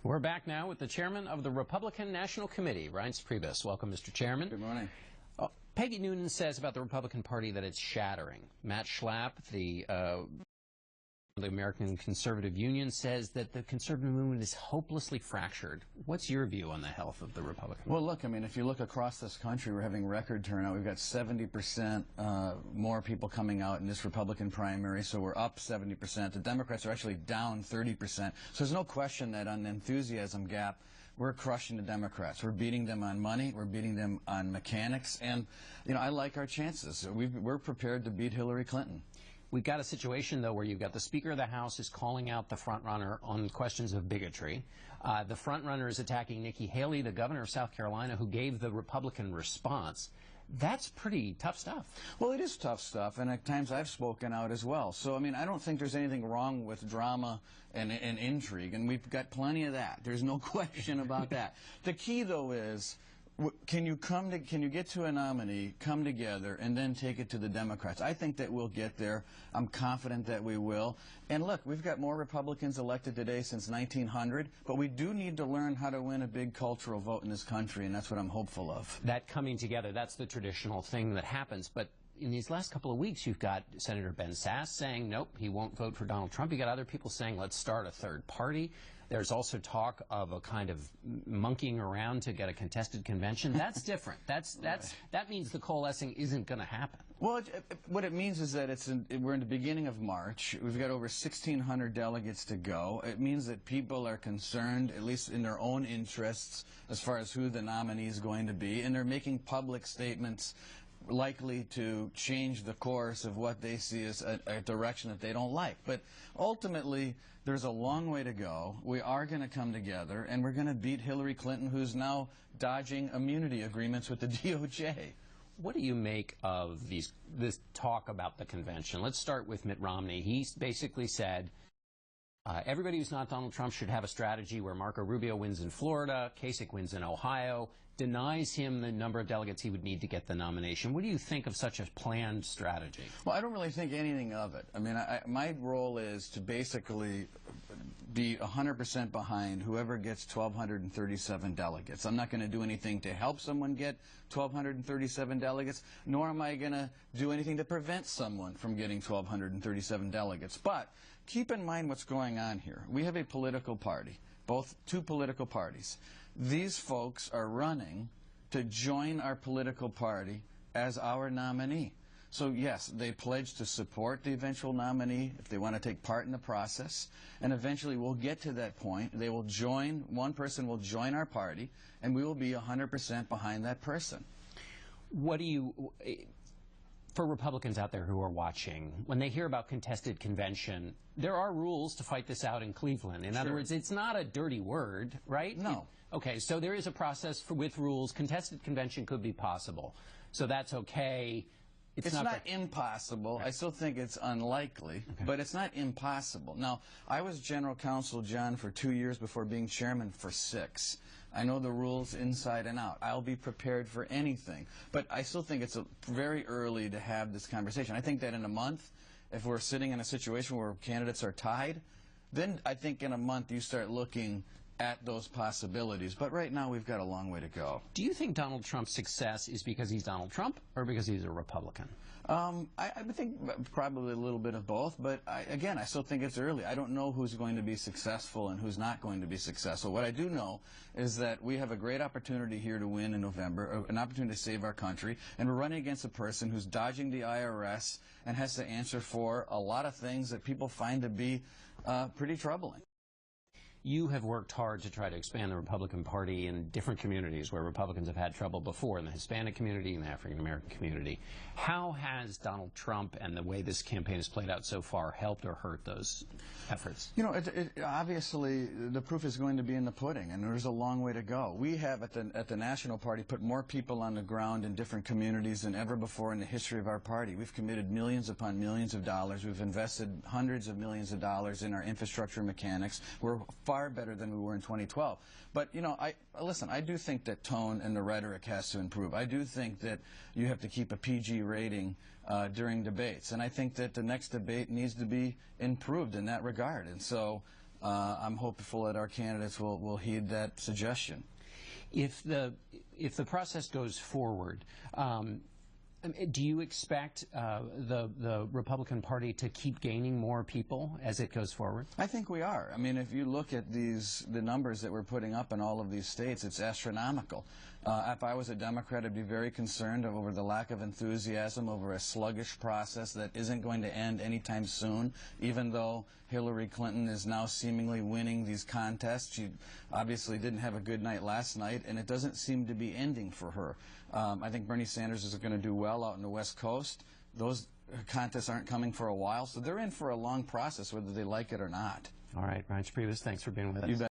We're back now with the chairman of the Republican National Committee, Reince Priebus. Welcome, Mr. Chairman. Good morning. Peggy Noonan says about the Republican Party that it's shattering. Matt Schlapp, the American Conservative Union, says that the conservative movement is hopelessly fractured. What's your view on the health of the Republican Party? Well, look, I mean, if you look across this country, we're having record turnout. We've got 70% more people coming out in this Republican primary, so we're up 70%. The Democrats are actually down 30%. So there's no question that on the enthusiasm gap, we're crushing the Democrats. We're beating them on money. We're beating them on mechanics. And, you know, I like our chances. We're prepared to beat Hillary Clinton. We've got a situation, though, where you've got the Speaker of the House is calling out the frontrunner on questions of bigotry. The frontrunner is attacking Nikki Haley, the governor of South Carolina, who gave the Republican response. That's pretty tough stuff. Well, it is tough stuff, and at times I've spoken out as well. So, I mean, I don't think there's anything wrong with drama and intrigue, and we've got plenty of that. There's no question about that. The key, though, is can you get to a nominee, come together, and then take it to the Democrats? I think that we'll get there. I'm confident that we will. And look, we've got more Republicans elected today since 1900, but we do need to learn how to win a big cultural vote in this country, and that's what I'm hopeful of. That coming together, that's the traditional thing that happens. But in these last couple of weeks, you've got Senator Ben Sasse saying, nope, he won't vote for Donald Trump. You've got other people saying, let's start a third party. There's also talk of a kind of monkeying around to get a contested convention. That's different. That means the coalescing isn't going to happen. Well, what it means is that we're in the beginning of March. We've got over 1,600 delegates to go. It means that people are concerned, at least in their own interests, as far as who the nominee is going to be, and they're making public statements likely to change the course of what they see as a direction that they don't like. But ultimately, there's a long way to go. We are going to come together, and we're going to beat Hillary Clinton, who's now dodging immunity agreements with the DOJ. What do you make of this talk about the convention? Let's start with Mitt Romney. He basically said, everybody who's not Donald Trump should have a strategy where Marco Rubio wins in Florida, Kasich wins in Ohio, denies him the number of delegates he would need to get the nomination. What do you think of such a planned strategy? Well, I don't really think anything of it. I mean, my role is to basically be 100% behind whoever gets 1,237 delegates. I'm not going to do anything to help someone get 1,237 delegates, nor am I going to do anything to prevent someone from getting 1,237 delegates. But keep in mind what's going on here. We have a political party, two political parties. These folks are running to join our political party as our nominee. So, yes, they pledge to support the eventual nominee if they want to take part in the process. And eventually we'll get to that point. They will join, one person will join our party, and we will be 100% behind that person. What do you, for Republicans out there who are watching, when they hear about contested convention, there are rules to fight this out in Cleveland. In other words, it's not a dirty word, right? No. Okay, so there is a process with rules. Contested convention could be possible. So that's okay. It's not impossible. Right. I still think it's unlikely, but it's not impossible. Now, I was general counsel, John, for 2 years before being chairman for 6. I know the rules inside and out. I'll be prepared for anything. But I still think it's very early to have this conversation. I think that in a month, if we're sitting in a situation where candidates are tied, then I think in a month you start looking at those possibilities. But right now we've got a long way to go. Do you think Donald Trump's success is because he's Donald Trump or because he's a Republican? I think probably a little bit of both, but again, I still think it's early. I don't know who's going to be successful and who's not going to be successful. What I do know is that we have a great opportunity here to win in November, an opportunity to save our country, and we're running against a person who's dodging the IRS and has to answer for a lot of things that people find to be pretty troubling. You have worked hard to try to expand the Republican Party in different communities where Republicans have had trouble before, in the Hispanic community and the African-American community. How has Donald Trump and the way this campaign has played out so far helped or hurt those efforts? You know, obviously the proof is going to be in the pudding, and there's a long way to go. We have at the National Party put more people on the ground in different communities than ever before in the history of our party. We've committed millions upon millions of dollars. We've invested hundreds of millions of dollars in our infrastructure mechanics. We're far better than we were in 2012. But, you know, listen, I do think that tone and the rhetoric has to improve. I do think that you have to keep a PG rating during debates. And I think that the next debate needs to be improved in that regard. And so I'm hopeful that our candidates will heed that suggestion. If the process goes forward, do you expect the Republican Party to keep gaining more people as it goes forward? I think we are. I mean, if you look at the numbers that we're putting up in all of these states, it's astronomical. If I was a Democrat, I'd be very concerned over the lack of enthusiasm over a sluggish process that isn't going to end anytime soon, even though Hillary Clinton is now seemingly winning these contests. She obviously didn't have a good night last night, and it doesn't seem to be ending for her. I think Bernie Sanders is going to do well out in the West Coast. Those contests aren't coming for a while, so they're in for a long process, whether they like it or not. All right, Reince Priebus, thanks for being with us. You bet.